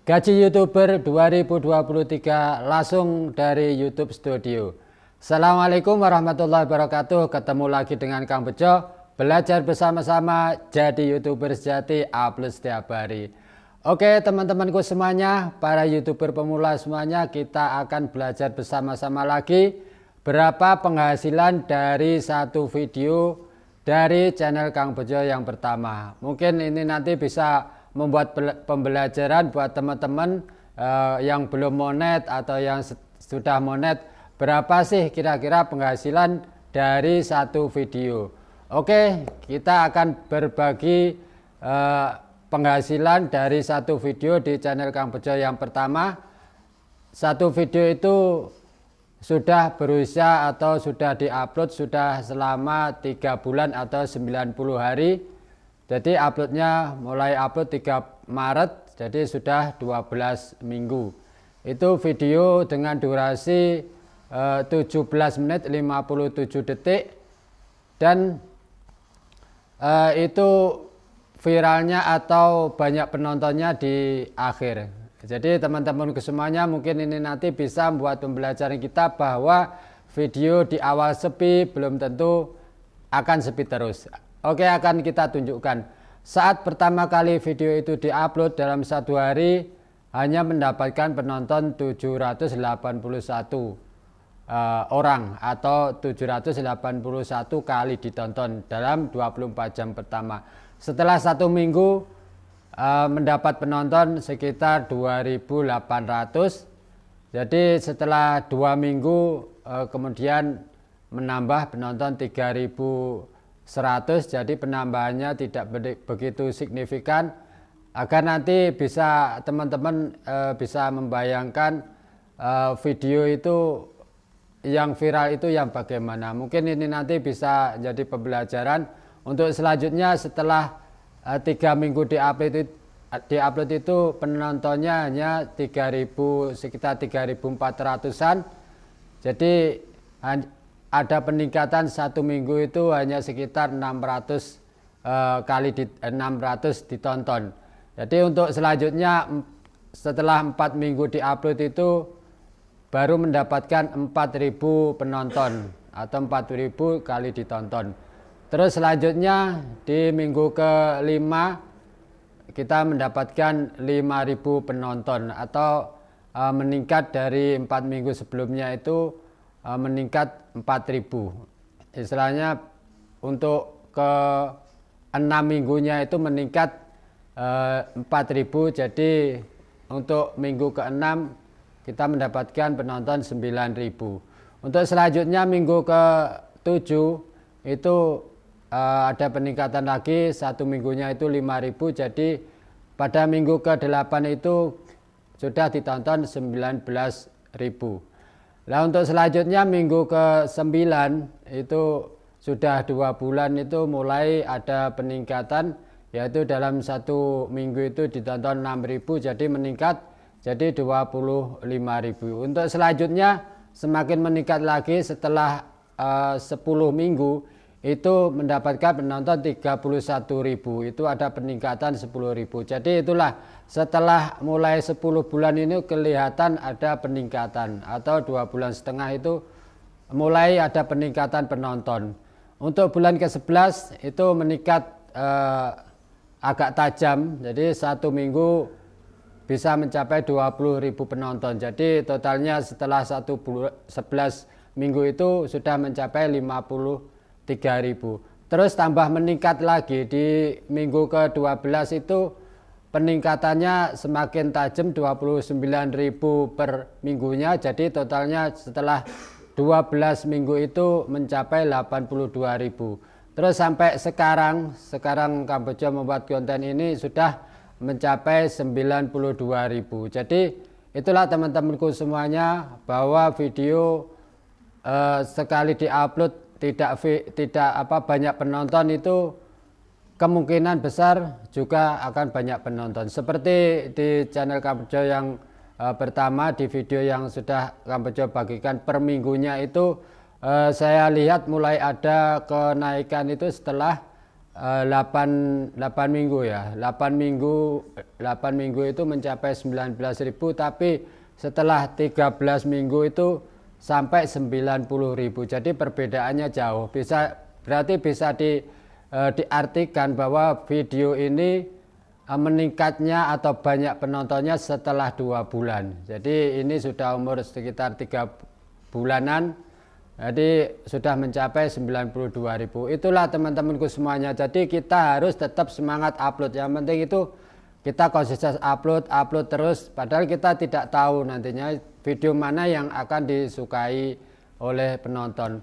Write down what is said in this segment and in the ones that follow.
Gaji YouTuber 2023 langsung dari YouTube Studio. Assalamualaikum warahmatullahi wabarakatuh. Ketemu lagi dengan Kang Bejo. Belajar bersama-sama jadi YouTuber sejati, upload setiap hari. Oke teman-temanku semuanya, para YouTuber pemula semuanya, kita akan belajar bersama-sama lagi berapa penghasilan dari satu video dari channel Kang Bejo yang pertama. Mungkin ini nanti bisa membuat pembelajaran buat teman-teman yang belum monet atau yang sudah monet, berapa sih kira-kira penghasilan dari satu video. Oke, kita akan berbagi penghasilan dari satu video di channel Kang Bejo yang pertama. Satu video itu sudah berusia atau sudah diupload sudah selama 3 bulan atau 90 hari. Jadi uploadnya mulai upload 3 Maret, jadi sudah 12 minggu. Itu video dengan durasi 17 menit 57 detik dan itu viralnya atau banyak penontonnya di akhir. Jadi teman-teman semuanya mungkin ini nanti bisa membuat pembelajaran kita bahwa video di awal sepi belum tentu akan sepi terus. Oke, akan kita tunjukkan. Saat pertama kali video itu diupload dalam satu hari hanya mendapatkan penonton 781 orang atau 781 kali ditonton dalam 24 jam pertama. Setelah satu minggu mendapat penonton sekitar 2.800. Jadi setelah 2 minggu kemudian menambah penonton 3.100, jadi penambahannya tidak begitu signifikan. Agar nanti bisa teman-teman bisa membayangkan video itu yang viral itu yang bagaimana. Mungkin ini nanti bisa jadi pembelajaran untuk selanjutnya. Setelah 3 minggu diupload itu penontonnya hanya 3.000, sekitar 3.400-an. Jadi ada peningkatan satu minggu itu hanya sekitar 600 600 ditonton. Jadi untuk selanjutnya setelah 4 minggu diupload itu baru mendapatkan 4.000 penonton atau 4.000 kali ditonton. Terus selanjutnya di minggu ke-5 kita mendapatkan 5.000 penonton atau meningkat dari 4 minggu sebelumnya itu meningkat 4.000. Istilahnya untuk ke 6 minggunya itu meningkat 4.000. Jadi untuk minggu ke-6 kita mendapatkan penonton 9.000. Untuk selanjutnya minggu ke-7 itu ada peningkatan lagi, satu minggunya itu 5.000. Jadi pada minggu ke-8 itu sudah ditonton 19.000. Nah untuk selanjutnya minggu ke-9 itu sudah 2 bulan itu mulai ada peningkatan, yaitu dalam satu minggu itu ditonton 6.000, jadi meningkat jadi 25.000. Untuk selanjutnya semakin meningkat lagi setelah 10 minggu itu mendapatkan penonton 31.000. Itu ada peningkatan 10.000. Jadi itulah setelah mulai 10 bulan ini kelihatan ada peningkatan, atau 2 bulan setengah itu mulai ada peningkatan penonton. Untuk bulan ke-11 itu meningkat agak tajam. Jadi satu minggu bisa mencapai 20.000 penonton. Jadi totalnya setelah 11 minggu itu sudah mencapai 53.000. Terus tambah meningkat lagi di minggu ke-12 itu peningkatannya semakin tajam, 29.000 per minggunya. Jadi totalnya setelah 12 minggu itu mencapai 82.000. Terus sampai sekarang Kang Bejo membuat konten ini sudah mencapai 92.000. Jadi itulah teman-temanku semuanya, bahwa video sekali diupload tidak banyak penonton itu kemungkinan besar juga akan banyak penonton. Seperti di channel Kang Bejo yang pertama, di video yang sudah Kang Bejo bagikan per minggunya itu saya lihat mulai ada kenaikan itu setelah 8 minggu ya. 8 minggu itu mencapai 19.000, tapi setelah 13 minggu itu sampai 90.000. Jadi perbedaannya jauh. Berarti bisa diartikan bahwa video ini meningkatnya atau banyak penontonnya setelah 2 bulan. Jadi ini sudah umur sekitar 3 bulanan. Jadi sudah mencapai 92.000. Itulah teman-temanku semuanya. Jadi kita harus tetap semangat upload. Yang penting itu kita konsisten upload terus. Padahal kita tidak tahu nantinya video mana yang akan disukai oleh penonton.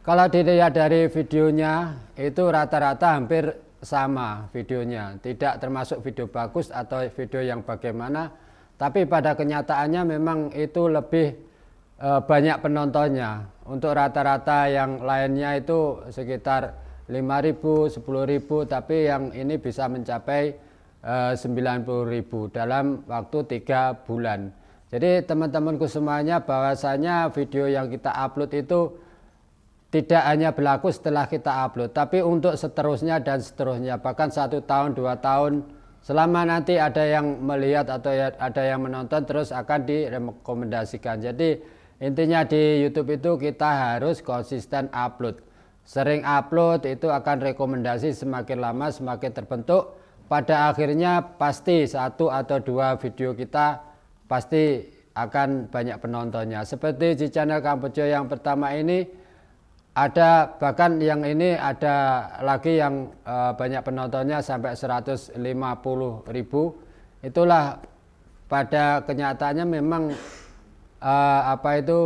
Kalau dilihat dari videonya itu rata-rata hampir sama videonya. Tidak termasuk video bagus atau video yang bagaimana. Tapi pada kenyataannya memang itu lebih banyak penontonnya. Untuk rata-rata yang lainnya itu sekitar 5.000, 10.000, tapi yang ini bisa mencapai 90.000 dalam waktu 3 bulan. Jadi teman-temanku semuanya, bahwasanya video yang kita upload itu tidak hanya berlaku setelah kita upload, tapi untuk seterusnya dan seterusnya, bahkan 1 tahun, 2 tahun, selama nanti ada yang melihat atau ada yang menonton, terus akan direkomendasikan. Jadi intinya di YouTube itu kita harus konsisten upload. Sering upload itu akan rekomendasi semakin lama semakin terbentuk. Pada akhirnya pasti 1 atau 2 video kita pasti akan banyak penontonnya. Seperti di channel Kang Bejo yang pertama ini, ada bahkan yang ini ada lagi yang banyak penontonnya sampai 150.000. Itulah pada kenyataannya memang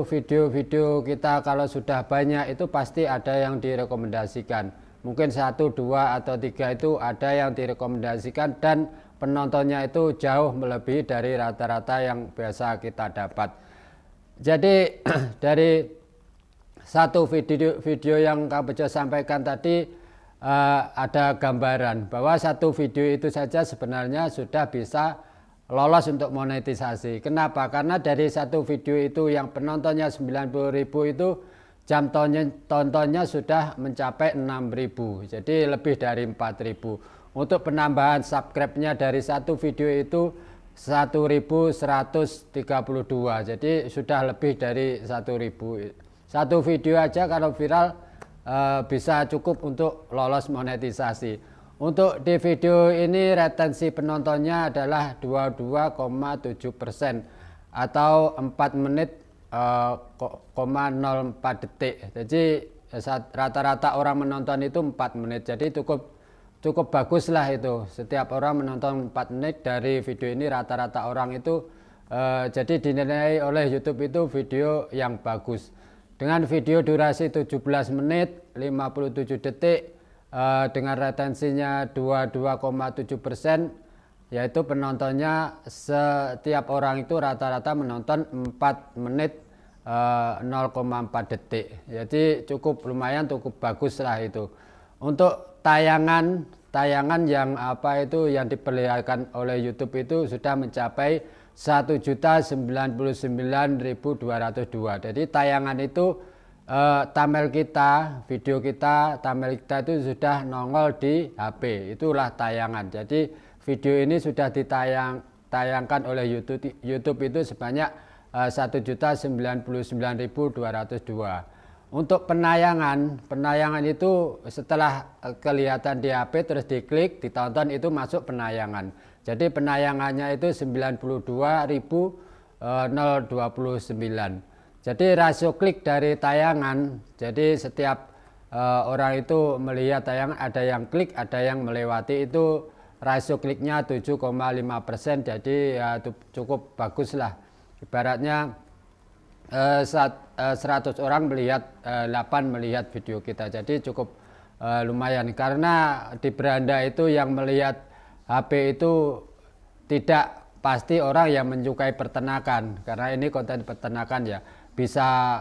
video-video kita kalau sudah banyak itu pasti ada yang direkomendasikan. Mungkin 1, 2 atau 3 itu ada yang direkomendasikan dan penontonnya itu jauh melebihi dari rata-rata yang biasa kita dapat. Jadi dari satu video yang Kang Bejo sampaikan tadi ada gambaran bahwa satu video itu saja sebenarnya sudah bisa lolos untuk monetisasi. Kenapa? Karena dari satu video itu yang penontonnya 90.000 itu jam tontonnya sudah mencapai 6.000. Jadi lebih dari 4.000. Untuk penambahan subscribe-nya dari satu video itu 1.132. Jadi sudah lebih dari 1.000. Satu video aja kalau viral bisa cukup untuk lolos monetisasi. Untuk di video ini retensi penontonnya adalah 22,7% atau 4 menit 04 detik. Jadi rata-rata orang menonton itu 4 menit. Jadi cukup bagus lah itu. Setiap orang menonton 4 menit dari video ini, rata-rata orang itu jadi dinilai oleh YouTube itu video yang bagus. Dengan video durasi 17 menit 57 detik dengan retensinya 22,7%, yaitu penontonnya setiap orang itu rata-rata menonton 4 menit 0,4 detik. Jadi cukup lumayan, cukup bagus lah itu. Untuk tayangan yang yang diperlihatkan oleh YouTube itu sudah mencapai 1.099.202. Jadi tayangan itu thumbnail kita, video kita, thumbnail kita itu sudah nongol di HP. Itulah tayangan. Jadi video ini sudah ditayangkan oleh YouTube itu sebanyak 1.099.202. Untuk penayangan itu setelah kelihatan di HP terus diklik, ditonton, itu masuk penayangan. Jadi penayangannya itu 92.029. Jadi rasio klik dari tayangan, jadi setiap orang itu melihat tayangan, ada yang klik, ada yang melewati, itu rasio kliknya 7,5%. Jadi ya cukup bagus lah. Ibaratnya 100 orang melihat 8 melihat video kita. Jadi cukup lumayan, karena di beranda itu yang melihat HP itu tidak pasti orang yang menyukai peternakan, karena ini konten peternakan ya. Bisa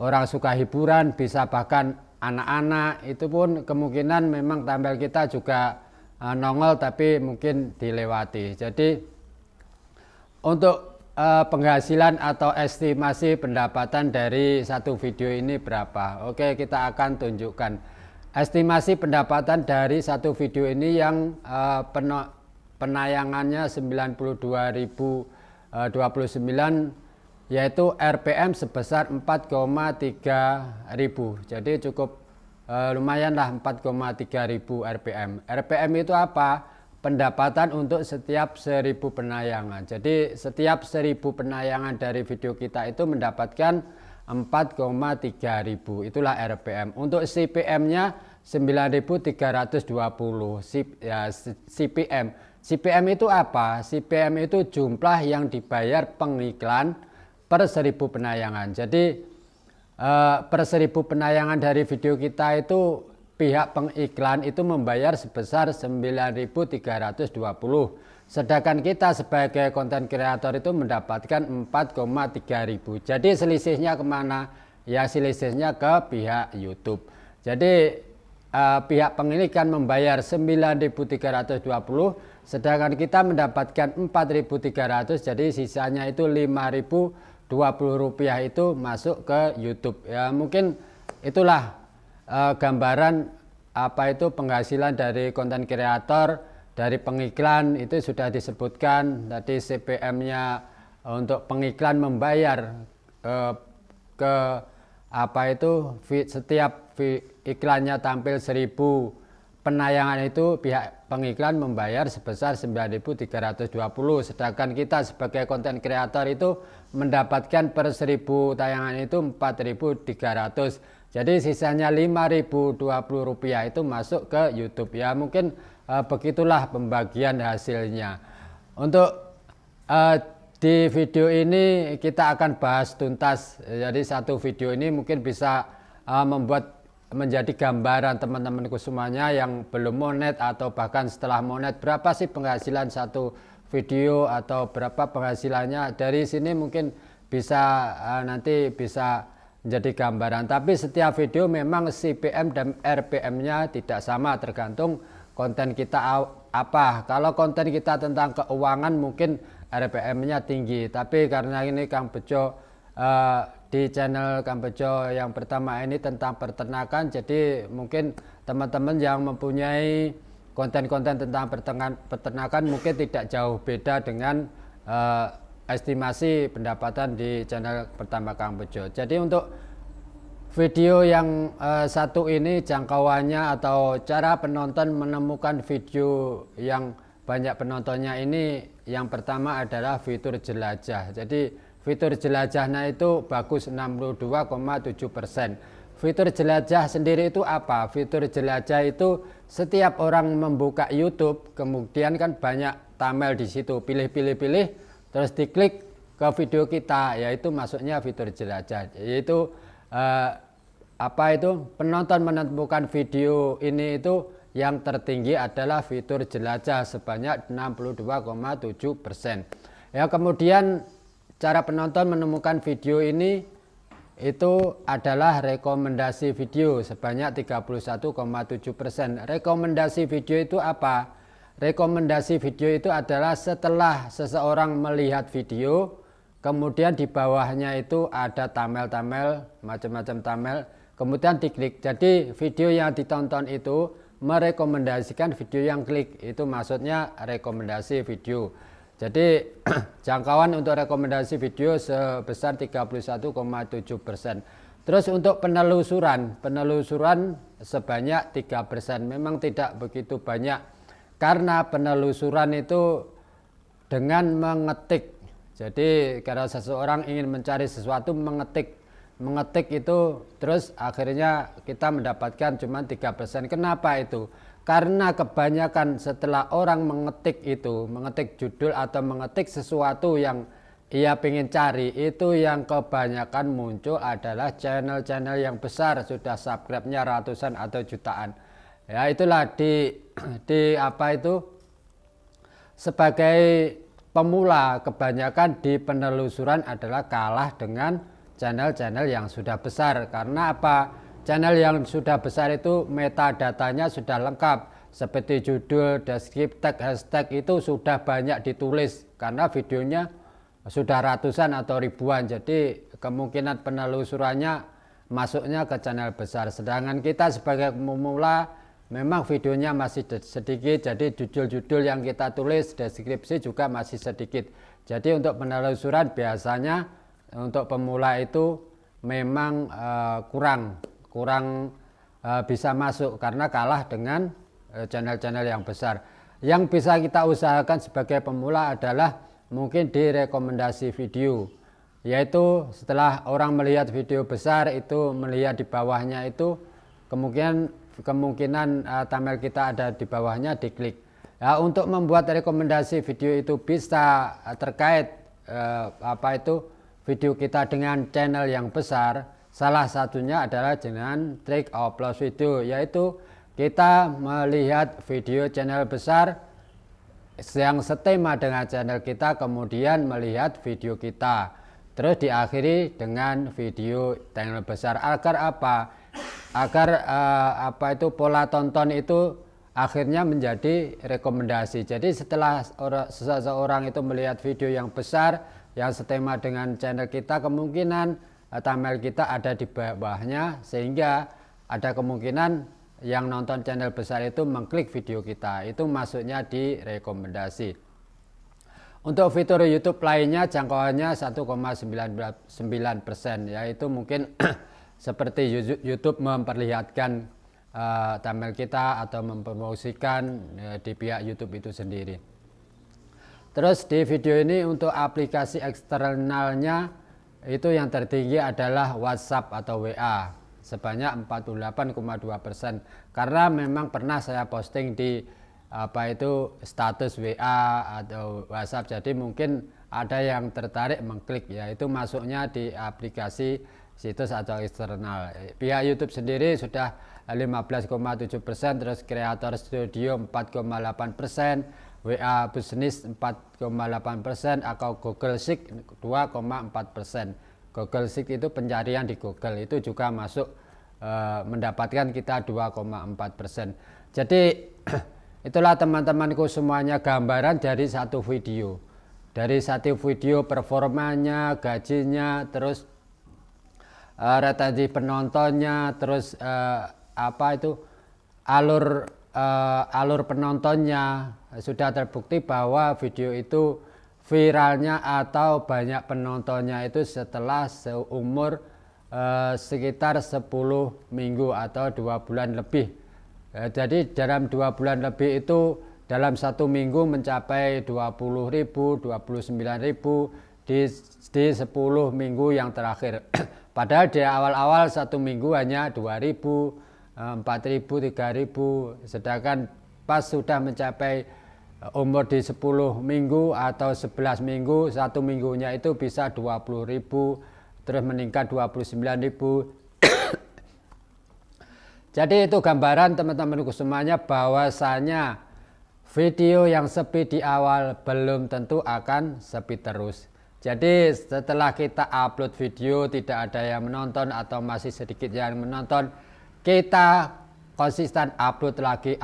orang suka hiburan, bisa bahkan anak-anak, itu pun kemungkinan memang thumbnail kita juga nongol tapi mungkin dilewati. Jadi untuk penghasilan atau estimasi pendapatan dari satu video ini berapa? Oke, kita akan tunjukkan. estimasi pendapatan dari satu video ini yang penayangannya 92.029 yaitu RPM sebesar 4,3 ribu. Jadi cukup lumayan lah 4,3 ribu RPM. RPM itu apa? Pendapatan untuk setiap 1000 penayangan. Jadi setiap 1000 penayangan dari video kita itu mendapatkan 4,3 ribu. Itulah RPM. Untuk CPM-nya 9.320 CPM. CPM itu apa? CPM itu jumlah yang dibayar pengiklan per 1000 penayangan. Jadi per 1000 penayangan dari video kita itu pihak pengiklan itu membayar sebesar 9.320. Sedangkan kita sebagai konten kreator itu mendapatkan 4,3 ribu. Jadi selisihnya kemana? Ya selisihnya ke pihak YouTube. Jadi pihak pengiklan membayar 9.320, sedangkan kita mendapatkan 4.300. Jadi sisanya itu 5.020 rupiah itu masuk ke YouTube. Ya mungkin itulah gambaran apa itu penghasilan dari konten kreator dari pengiklan. Itu sudah disebutkan tadi CPM-nya untuk pengiklan membayar ke apa itu setiap iklannya tampil 1000 penayangan itu pihak pengiklan membayar sebesar 9.320, sedangkan kita sebagai konten kreator itu mendapatkan per 1000 tayangan itu 4.300. Jadi sisanya 5.020 rupiah itu masuk ke YouTube. Ya mungkin begitulah pembagian hasilnya. Untuk di video ini kita akan bahas tuntas. Jadi satu video ini mungkin bisa membuat menjadi gambaran teman-temanku semuanya yang belum monet atau bahkan setelah monet, berapa sih penghasilan satu video atau berapa penghasilannya. Dari sini mungkin bisa nanti bisa menjadi gambaran. Tapi setiap video memang CPM dan RPM-nya tidak sama, tergantung konten kita apa. Kalau konten kita tentang keuangan mungkin RPM-nya tinggi, tapi karena ini Kang Bejo di channel Kang Bejo yang pertama ini tentang peternakan, jadi mungkin teman-teman yang mempunyai konten-konten tentang peternakan mungkin tidak jauh beda dengan estimasi pendapatan di channel pertama Kang Bejo. Jadi untuk video yang satu ini jangkauannya atau cara penonton menemukan video yang banyak penontonnya ini, yang pertama adalah fitur jelajah. Jadi fitur jelajahnya itu bagus 62,7%. Fitur jelajah sendiri itu apa? Fitur jelajah itu setiap orang membuka YouTube, kemudian kan banyak thumbnail di situ, pilih, terus diklik ke video kita, yaitu masuknya fitur jelajah. Yaitu apa itu penonton menemukan video ini itu yang tertinggi adalah fitur jelajah sebanyak 62,7%. Ya kemudian cara penonton menemukan video ini itu adalah rekomendasi video sebanyak 31,7%. Rekomendasi video itu apa? Rekomendasi video itu adalah setelah seseorang melihat video, kemudian di bawahnya itu ada thumbnail, macam-macam thumbnail, kemudian diklik. Jadi video yang ditonton itu merekomendasikan video yang klik, itu maksudnya rekomendasi video. Jadi jangkauan untuk rekomendasi video sebesar 31,7%. Terus untuk penelusuran sebanyak 3%. Memang tidak begitu banyak, karena penelusuran itu dengan mengetik. Jadi kalau seseorang ingin mencari sesuatu, mengetik itu, terus akhirnya kita mendapatkan cuma 3%. Kenapa itu? Karena kebanyakan setelah orang mengetik judul atau mengetik sesuatu yang ia ingin cari, itu yang kebanyakan muncul adalah channel-channel yang besar, sudah subscribe-nya ratusan atau jutaan. Ya itulah di apa itu, sebagai pemula kebanyakan di penelusuran adalah kalah dengan channel-channel yang sudah besar. Karena apa? Channel yang sudah besar itu metadatanya sudah lengkap, seperti judul, deskripsi, tag, hashtag itu sudah banyak ditulis karena videonya sudah ratusan atau ribuan. Jadi kemungkinan penelusurannya masuknya ke channel besar. Sedangkan kita sebagai pemula memang videonya masih sedikit, jadi judul-judul yang kita tulis, deskripsi juga masih sedikit. Jadi untuk penelusuran biasanya untuk pemula itu memang kurang bisa masuk karena kalah dengan channel-channel yang besar. Yang bisa kita usahakan sebagai pemula adalah mungkin di rekomendasi video, yaitu setelah orang melihat video besar itu melihat di bawahnya itu kemungkinan thumbnail kita ada di bawahnya, diklik. Ya, untuk membuat rekomendasi video itu bisa terkait video kita dengan channel yang besar, salah satunya adalah dengan trik upload video, yaitu kita melihat video channel besar yang setema dengan channel kita, kemudian melihat video kita, terus diakhiri dengan video channel besar. Agar apa? Agar pola tonton itu akhirnya menjadi rekomendasi. Jadi setelah seseorang itu melihat video yang besar yang setema dengan channel kita, kemungkinan thumbnail kita ada di bawahnya, sehingga ada kemungkinan yang nonton channel besar itu mengklik video kita, itu masuknya di rekomendasi. Untuk fitur YouTube lainnya jangkauannya 1,99%, yaitu mungkin seperti YouTube memperlihatkan thumbnail kita atau mempromosikan di pihak YouTube itu sendiri. Terus di video ini untuk aplikasi eksternalnya itu yang tertinggi adalah WhatsApp atau WA sebanyak 48,2%, karena memang pernah saya posting di status WA atau WhatsApp, jadi mungkin ada yang tertarik mengklik, yaitu masuknya di aplikasi situs atau eksternal. Pihak YouTube sendiri sudah 15,7%, terus Creator Studio 4,8%, WA Business 4,8%, atau Google Sheet 2,4%. Google Sheet itu pencarian di Google itu juga masuk mendapatkan kita 2,4%. Jadi itulah teman-temanku semuanya gambaran dari satu video. Dari satu video performanya, gajinya, terus retensi penontonnya, terus alur penontonnya, sudah terbukti bahwa video itu viralnya atau banyak penontonnya itu setelah seumur sekitar 10 minggu atau 2 bulan lebih. Jadi dalam 2 bulan lebih itu dalam 1 minggu mencapai 20.000, 29.000 di 10 minggu yang terakhir. Padahal di awal-awal 1 minggu hanya 2.000, 4.000, 3.000, sedangkan pas sudah mencapai umur di 10 minggu atau 11 minggu, 1 minggunya itu bisa 20.000, terus meningkat 29.000. Jadi itu gambaran teman-temanku semuanya bahwasanya video yang sepi di awal belum tentu akan sepi terus. Jadi setelah kita upload video tidak ada yang menonton atau masih sedikit yang menonton, kita konsisten upload lagi.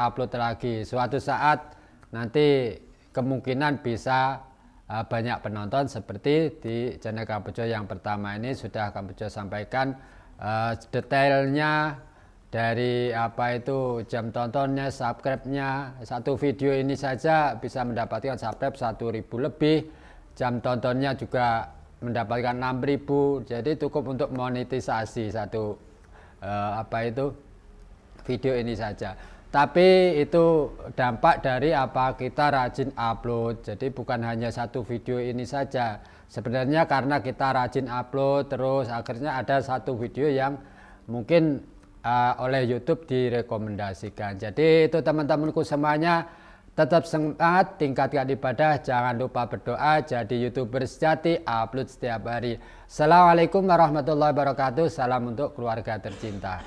Suatu saat nanti kemungkinan bisa banyak penonton seperti di channel Kang Bejo yang pertama ini sudah Kang Bejo sampaikan detailnya dari jam tontonnya, subscribe-nya. Satu video ini saja bisa mendapatkan subscribe 1.000 lebih, jam tontonnya juga mendapatkan 6.000, jadi cukup untuk monetisasi satu video ini saja. Tapi itu dampak dari kita rajin upload. Jadi bukan hanya satu video ini saja. Sebenarnya karena kita rajin upload terus, akhirnya ada satu video yang mungkin oleh YouTube direkomendasikan. Jadi itu teman-temanku semuanya, tetap semangat, tingkatkan ibadah, jangan lupa berdoa, jadi YouTuber sejati, upload setiap hari. Assalamualaikum warahmatullahi wabarakatuh. Salam untuk keluarga tercinta.